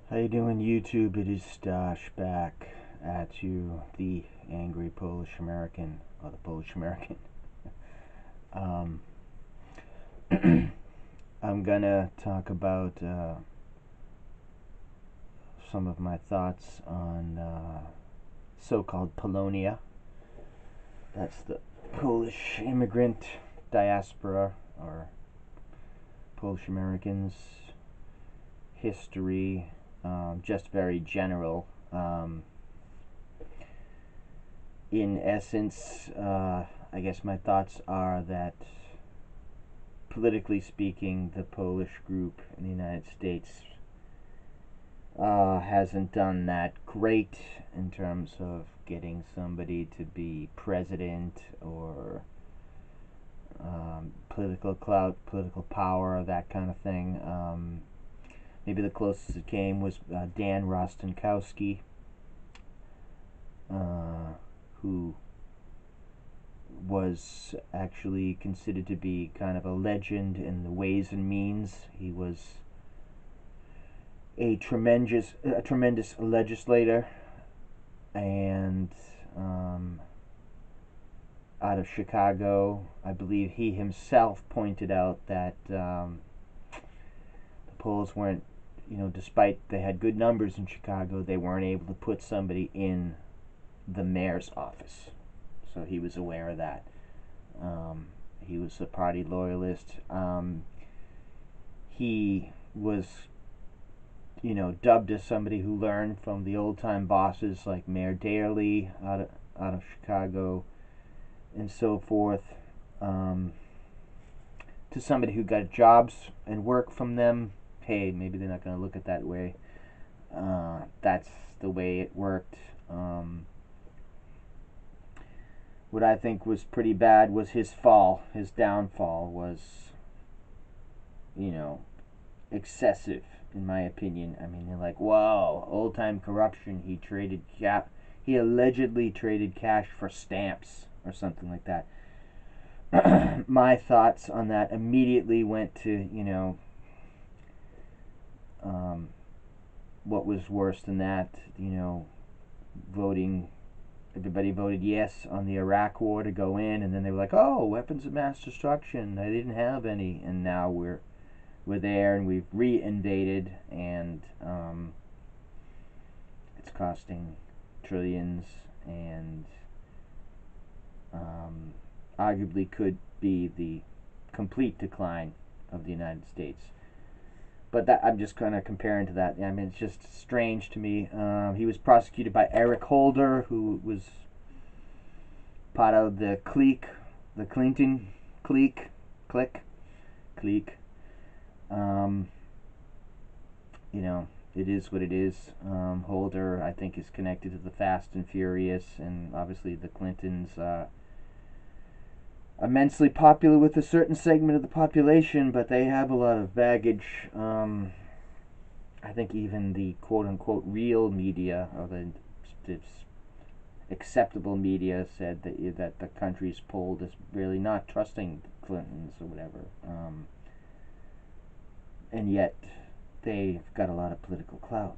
How you doing, YouTube? It is Stash back at you, the angry Polish American, or the Polish American. Um, I'm gonna talk about some of my thoughts on so-called Polonia. That's the Polish immigrant diaspora, or Polish Americans, history, just very general. In essence, I guess my thoughts are that, politically speaking, the Polish group in the United States hasn't done that great in terms of getting somebody to be president or political clout, political power, that kind of thing. Maybe the closest it came was Dan Rostenkowski, who was actually considered to be kind of a legend in the Ways and Means. He was a tremendous legislator, and out of Chicago. I believe he himself pointed out that the polls weren't, despite they had good numbers in Chicago, they weren't able to put somebody in the mayor's office. So he was aware of that. He was a party loyalist. He was, dubbed as somebody who learned from the old time bosses like Mayor Daley out of Chicago and so forth. To somebody who got jobs and work from them, hey, maybe they're not going to look at that way. That's the way it worked. What I think was pretty bad was his fall. His downfall was, excessive, in my opinion. I mean, they're like, wow, old time corruption. He allegedly traded cash for stamps or something like that. My thoughts on that immediately went to, what was worse than that, voting. Everybody voted yes on the Iraq war to go in, and then they were like, "Oh, weapons of mass destruction. I didn't have any," and now we're there, and we've re-invaded, and it's costing trillions, and arguably could be the complete decline of the United States. But that, I'm just kind of comparing to that. I mean, it's just strange to me. He was prosecuted by Eric Holder, who was part of the clique, the Clinton clique. Um, it is what it is. Holder, I think, is connected to the Fast and Furious, and obviously the Clintons. Immensely popular with a certain segment of the population, but they have a lot of baggage. I think even the quote-unquote real media, or the acceptable media, said that the country's polled as really not trusting the Clintons or whatever. And yet they've got a lot of political clout.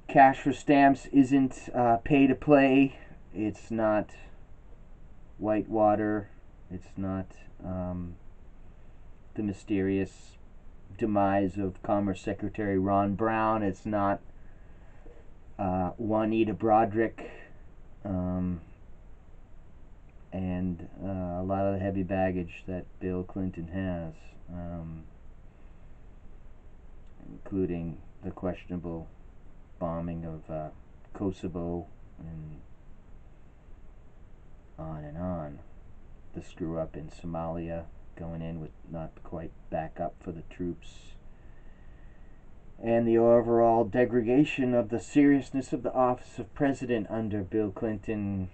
Cash for stamps isn't pay to play. It's not Whitewater. It's not the mysterious demise of Commerce Secretary Ron Brown. It's not Juanita Broderick. And a lot of the heavy baggage that Bill Clinton has, including the questionable bombing of Kosovo, and on. The screw up in Somalia, going in with not quite backup for the troops, and the overall degradation of the seriousness of the office of president under Bill Clinton,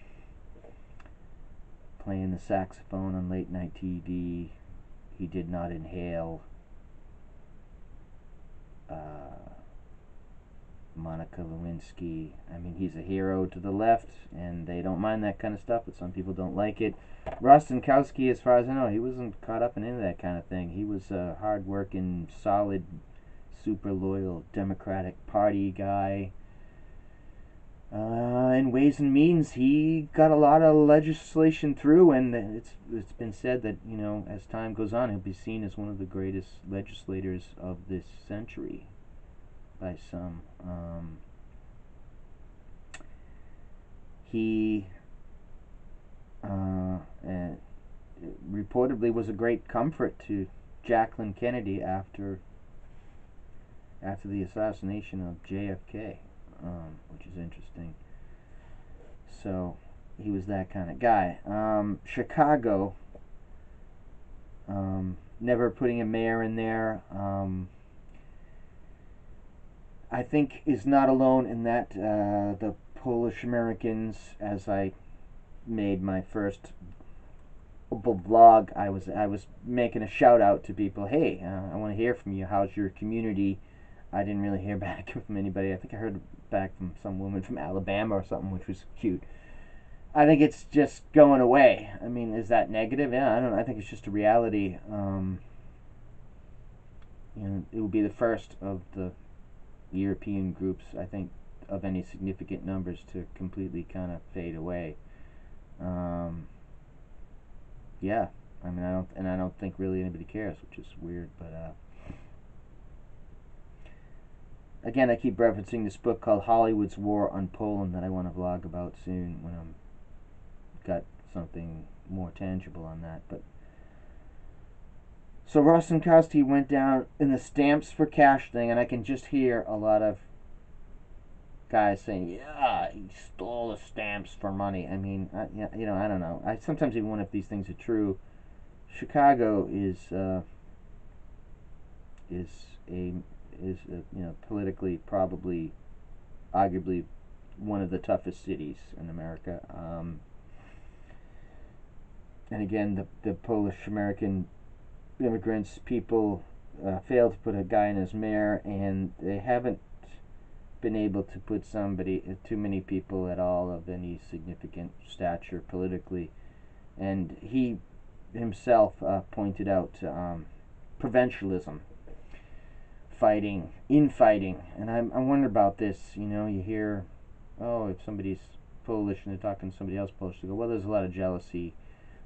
playing the saxophone on late night TV. He did not inhale. Monica Lewinsky. I mean, he's a hero to the left, and they don't mind that kind of stuff, but some people don't like it. Rostenkowski, as far as I know, he wasn't caught up in any of that kind of thing. He was a hard-working, solid, super loyal Democratic Party guy. In Ways and Means, he got a lot of legislation through, and it's been said that, you know, as time goes on, he'll be seen as one of the greatest legislators of this century by some. He reportedly was a great comfort to Jacqueline Kennedy after the assassination of JFK, which is interesting. So he was that kind of guy. Chicago, never putting a mayor in there, I think is not alone in that. The Polish Americans, as I made my first vlog, I was making a shout out to people. Hey, I want to hear from you. How's your community? I didn't really hear back from anybody. I think I heard back from some woman from Alabama or something, which was cute. I think it's just going away. I mean, is that negative? Yeah, I don't know. I think it's just a reality. You know, it will be the first of the European groups, I think, of any significant numbers to completely kind of fade away. Yeah, I mean, I don't think really anybody cares, which is weird. But again, I keep referencing this book called Hollywood's War on Poland that I want to vlog about soon when I'm got something more tangible on that. But so Rostenkowski went down in the stamps for cash thing, and I can just hear a lot of guys saying, "Yeah, he stole the stamps for money." I mean, you know, I don't know. I sometimes even wonder if these things are true. Chicago is a you know, politically probably arguably one of the toughest cities in America. And again, the Polish American immigrants, people failed to put a guy in as mayor, and they haven't been able to put too many people at all of any significant stature politically. And he himself pointed out provincialism, infighting, and I wonder about this. You know, you hear, oh, if somebody's Polish and they're talking to somebody else Polish, they go, well, there's a lot of jealousy.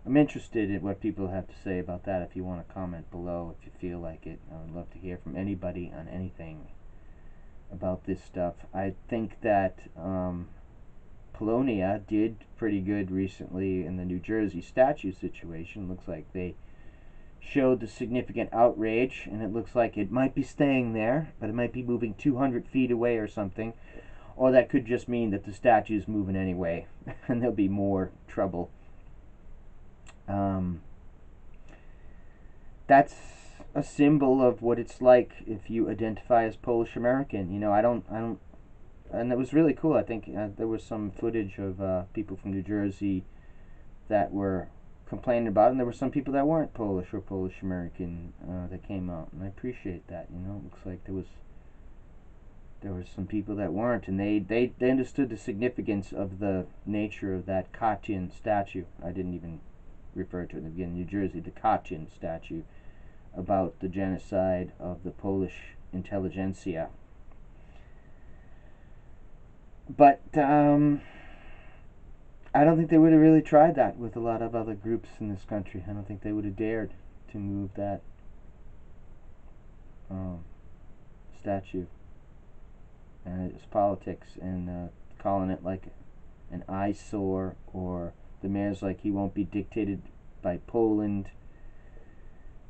I'm interested in what people have to say about that. If you want to comment below, if you feel like it, I would love to hear from anybody on anything about this stuff. I think that Polonia did pretty good recently in the New Jersey statue situation. Looks like they showed the significant outrage, and it looks like it might be staying there, but it might be moving 200 feet away or something. Or that could just mean that the statue is moving anyway, and there'll be more trouble. That's a symbol of what it's like if you identify as Polish American. You know, I don't, and it was really cool. I think there was some footage of people from New Jersey that were complaining about it, and there were some people that weren't Polish or Polish American that came out, and I appreciate that. You know, it looks like there was some people that weren't, and they understood the significance of the nature of that Katyn statue. I didn't even refer to it again. New Jersey, the Katyn statue, about the genocide of the Polish intelligentsia. But I don't think they would have really tried that with a lot of other groups in this country. I don't think they would have dared to move that statue. And it's politics, and calling it like an eyesore, or the mayor's like he won't be dictated by Poland.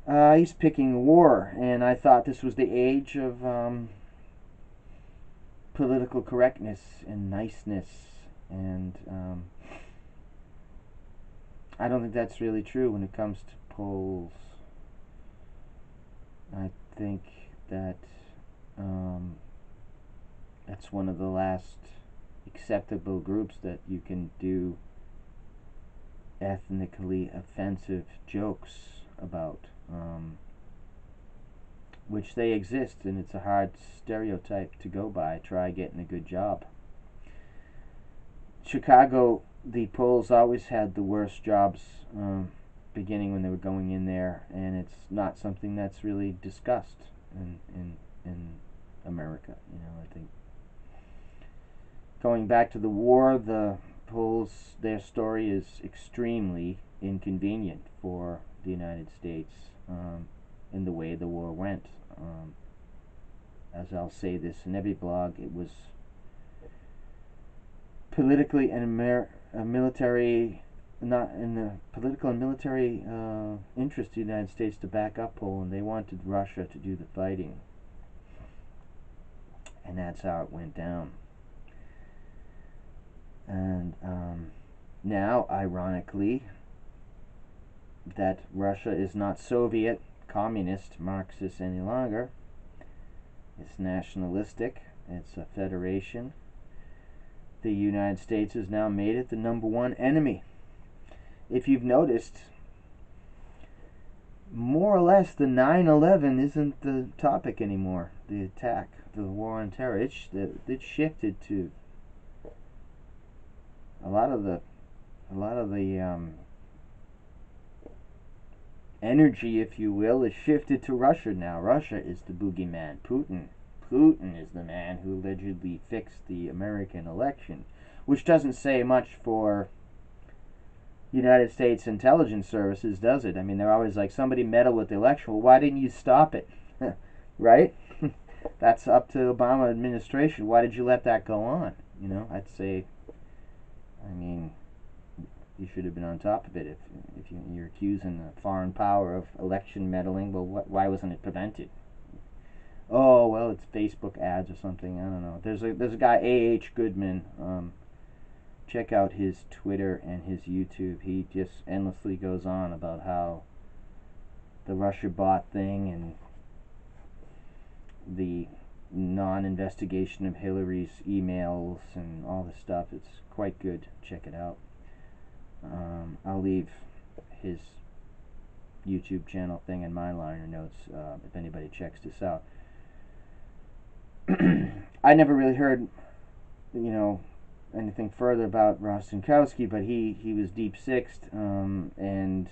He's picking war, and I thought this was the age of political correctness and niceness, and I don't think that's really true when it comes to Poles. I think that that's one of the last acceptable groups that you can do ethnically offensive jokes about. which they exist, and it's a hard stereotype to go by. Try getting a good job. Chicago, the Poles always had the worst jobs, beginning when they were going in there, and it's not something that's really discussed in America. I think going back to the war, the Poles, their story is extremely inconvenient for the United States, in the way the war went. As I'll say this in every blog, it was politically and military, not in the political and military interest of the United States to back up Poland. They wanted Russia to do the fighting, and that's how it went down. And now, ironically, that Russia is not Soviet, communist, Marxist any longer. It's nationalistic. It's a federation. The United States has now made it the #1 enemy. If you've noticed, more or less the 9/11 isn't the topic anymore. The attack, the war on terror, it shifted to a lot of the energy, if you will, is shifted to Russia now. Russia is the boogeyman. Putin is the man who allegedly fixed the American election, which doesn't say much for United States intelligence services, does it? I mean, they're always like, somebody meddled with the election. Well, why didn't you stop it? Right? That's up to Obama administration. Why did you let that go on? I'd say, I mean, you should have been on top of it. If you're accusing a foreign power of election meddling, well, why wasn't it prevented? Oh, well, it's Facebook ads or something. I don't know. There's a guy, HA Goodman. Check out his Twitter and his YouTube. He just endlessly goes on about how the Russia bot thing and the non-investigation of Hillary's emails and all this stuff. It's quite good. Check it out. I'll leave his YouTube channel thing in my liner notes if anybody checks this out. I never really heard, anything further about Rostenkowski, but he was deep sixth, and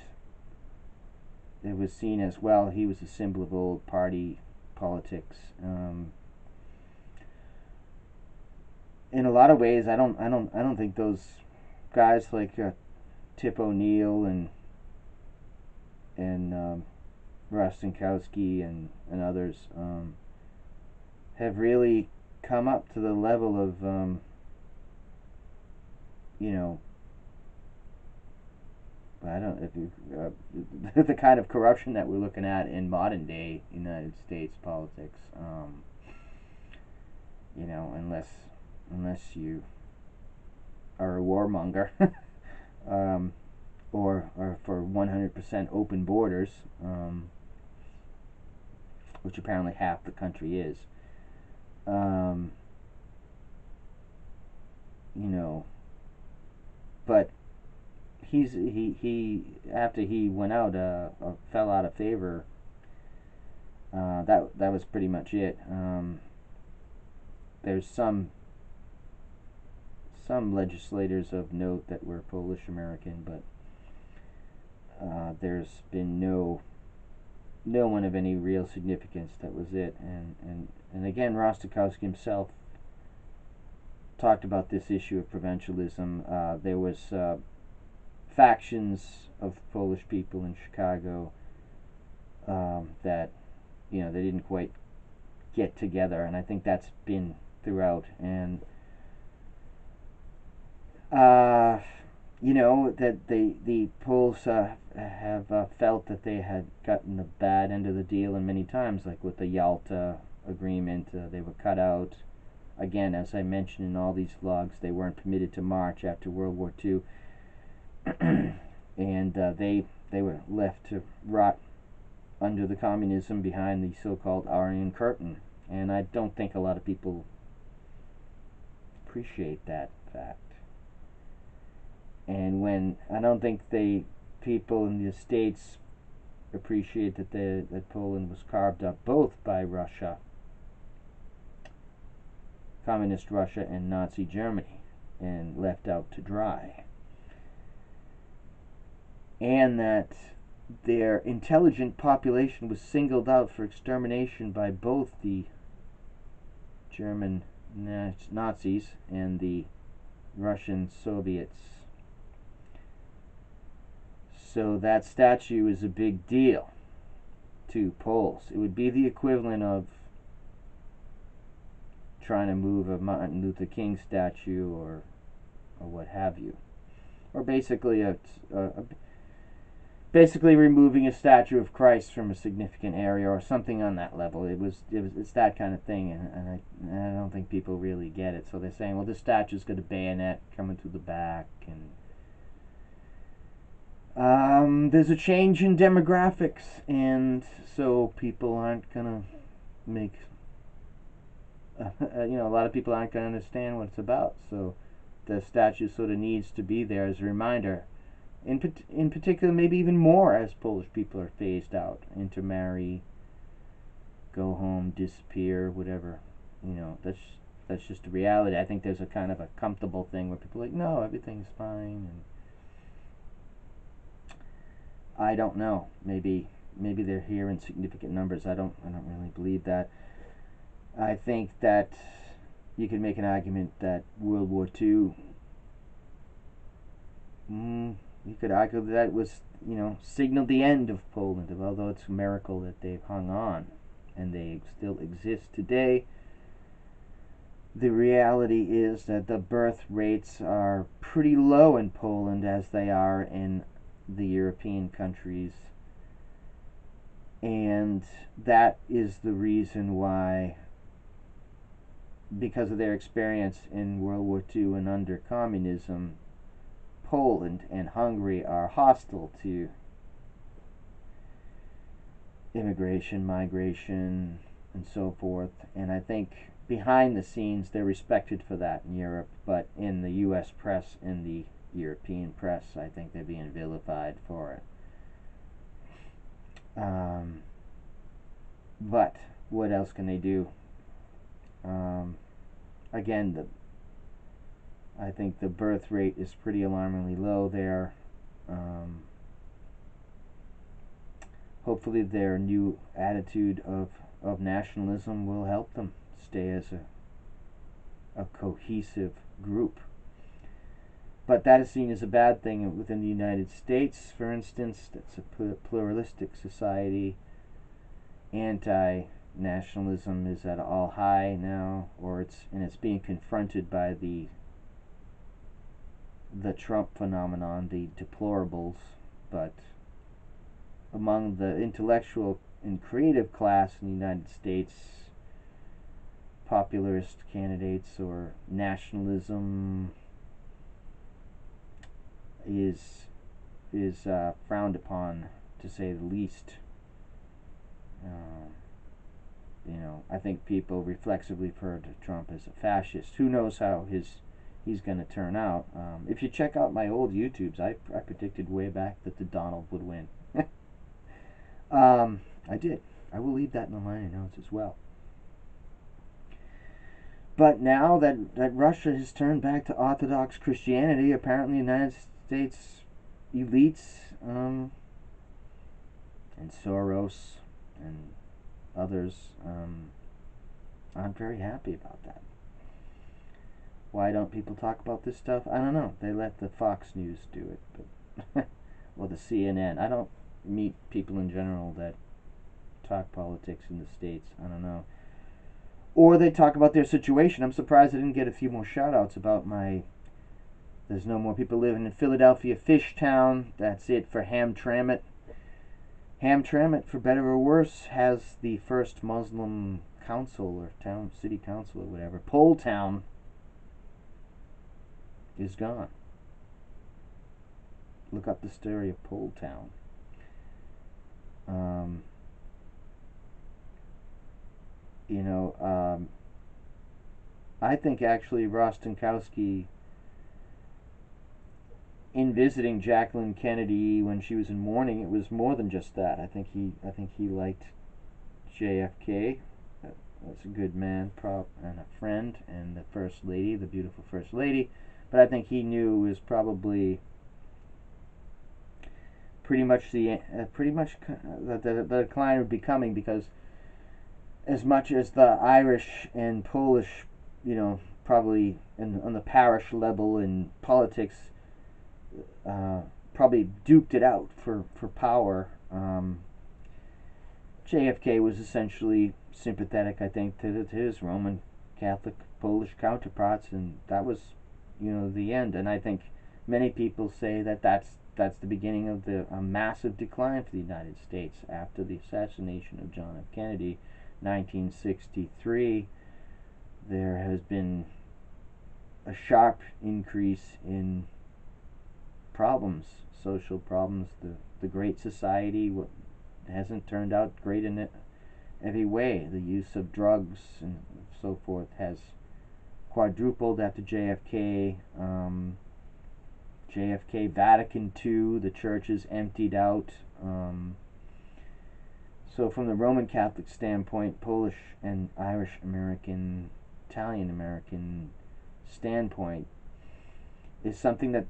it was seen as, well, he was a symbol of old party politics. In a lot of ways, I don't think those guys like Tip O'Neill and Rostenkowski and others have really come up to the level of I don't if you, the kind of corruption that we're looking at in modern day United States politics. Unless you are a warmonger, or for 100% open borders, which apparently half the country is. But he after he went out, fell out of favor. That was pretty much it. There's some legislators of note that were Polish American, but there's been no one of any real significance. That was it. And again, Rostenkowski himself talked about this issue of provincialism. There was factions of Polish people in Chicago that they didn't quite get together, and I think that's been throughout. And that the Poles have felt that they had gotten the bad end of the deal, and many times, like with the Yalta agreement, they were cut out. Again, as I mentioned in all these vlogs, they weren't permitted to march after World War II, and they were left to rot under the communism behind the so-called Iron Curtain. And I don't think a lot of people appreciate that fact. And when I don't think people in the States appreciate that Poland was carved up both by Russia, Communist Russia, and Nazi Germany, and left out to dry. And that their intelligent population was singled out for extermination by both the German Nazis and the Russian Soviets. So that statue is a big deal to Poles. It would be the equivalent of trying to move a Martin Luther King statue or what have you, or basically basically removing a statue of Christ from a significant area or something on that level. It's that kind of thing, and I don't think people really get it. So they're saying, well, this statue's got a bayonet coming through the back, and there's a change in demographics, and so people aren't gonna make a lot of people aren't gonna understand what it's about. So the statue sort of needs to be there as a reminder. In particular, maybe even more as Polish people are phased out, intermarry, go home, disappear, whatever. That's just a reality. I think there's a kind of a comfortable thing where people are like, no, everything's fine, and I don't know. Maybe they're here in significant numbers. I don't really believe that. I think that you could make an argument that World War II. You could argue that was, signaled the end of Poland, although it's a miracle that they've hung on and they still exist today. The reality is that the birth rates are pretty low in Poland as they are in the European countries, and that is the reason why, because of their experience in World War II and under communism, Poland and Hungary are hostile to immigration, migration, and so forth. And I think behind the scenes they're respected for that in Europe, but in the US press and the European press, I think they're being vilified for it. But what else can they do? Again, I think the birth rate is pretty alarmingly low there. Hopefully their new attitude of nationalism will help them stay as a cohesive group. But that is seen as a bad thing within the United States, for instance. That's a pluralistic society. Anti-nationalism is at all high now, it's being confronted by the Trump phenomenon, the deplorables. But among the intellectual and creative class in the United States, popularist candidates or nationalism is frowned upon, to say the least. I think people reflexively refer to Trump as a fascist. Who knows how he's going to turn out? If you check out my old YouTubes, I predicted way back that the Donald would win. I did. I will leave that in the liner notes as well. But now that Russia has turned back to Orthodox Christianity, apparently the United States elites and Soros and others aren't very happy about that. Why don't people talk about this stuff? I don't know. They let the Fox News do it, but or the CNN. I don't meet people in general that talk politics in the States. I don't know. Or they talk about their situation. I'm surprised I didn't get a few more shout-outs about there's no more people living in Philadelphia Fishtown. That's it for Hamtramck. Hamtramck, for better or worse, has the first Muslim council or city council or whatever. Pole Town is gone. Look up the story of Pole Town. I think actually Rostenkowski in visiting Jacqueline Kennedy when she was in mourning, it was more than just that. I think he liked JFK. Was a good man, and a friend, and the first lady, the beautiful first lady. But I think he knew it was probably pretty much the decline would be coming, because as much as the Irish and Polish, probably on the parish level in politics, probably duked it out for power. JFK was essentially sympathetic, I think, to his Roman Catholic Polish counterparts, and that was, the end. And I think many people say that that's the beginning of a massive decline for the United States after the assassination of John F. Kennedy, 1963. There has been a sharp increase in problems, social problems. The Great Society hasn't turned out great in every way. The use of drugs and so forth has quadrupled after JFK. JFK, Vatican II, the churches emptied out. So from the Roman Catholic standpoint, Polish and Irish American, Italian American standpoint, is something that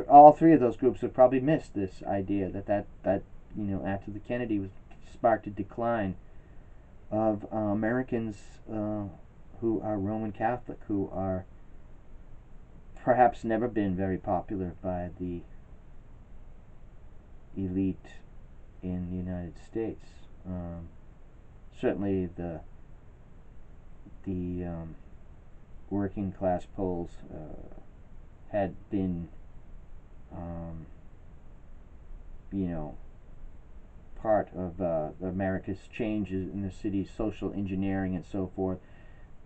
all three of those groups have probably missed. This idea that after the Kennedy was sparked a decline of Americans who are Roman Catholic, who are perhaps never been very popular by the elite in the United States. Certainly the working class Poles had been, part of America's changes in the city's social engineering and so forth.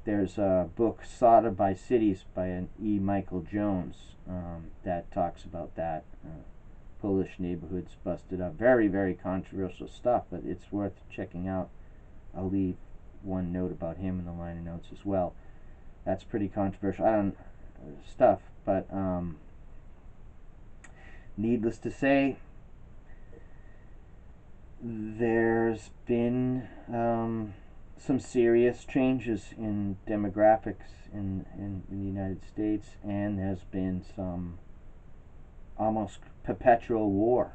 There's a book, Soldered by Cities, by an E. Michael Jones, that talks about that. Polish neighborhoods busted up. Very, very controversial stuff, but it's worth checking out. I'll leave one note about him in the liner notes as well. That's pretty controversial. Stuff, but needless to say, there's been some serious changes in demographics in the United States, and there's been some almost perpetual war.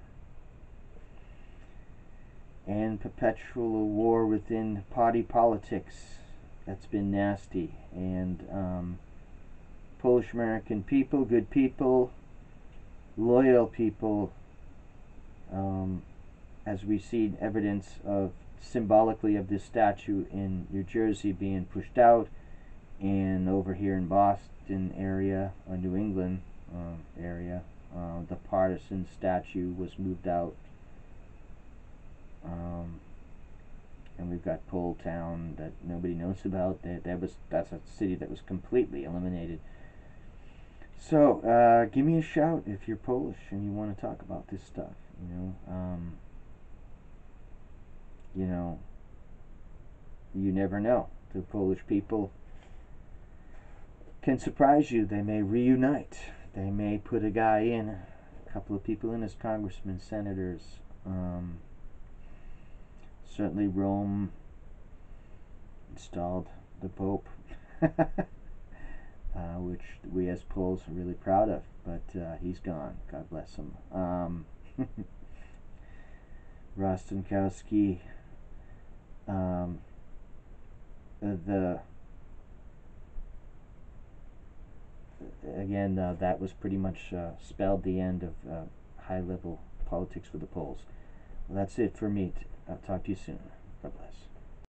And perpetual war within party politics that's been nasty. And Polish American people, good people, loyal people, as we see evidence of symbolically of this statue in New Jersey being pushed out, and over here in Boston area or New England area, the partisan statue was moved out. And we've got Pole Town that nobody knows about. That's a city that was completely eliminated. So give me a shout if you're Polish and you want to talk about this stuff. You never know. The Polish people can surprise you. They may reunite. They may put a guy in, a couple of people in as congressmen, senators. Certainly Rome installed the Pope, which we as Poles are really proud of, but he's gone. God bless him. Rostenkowski, that was pretty much spelled the end of high-level politics for the Poles. Well, that's it for me. I'll talk to you soon. God bless.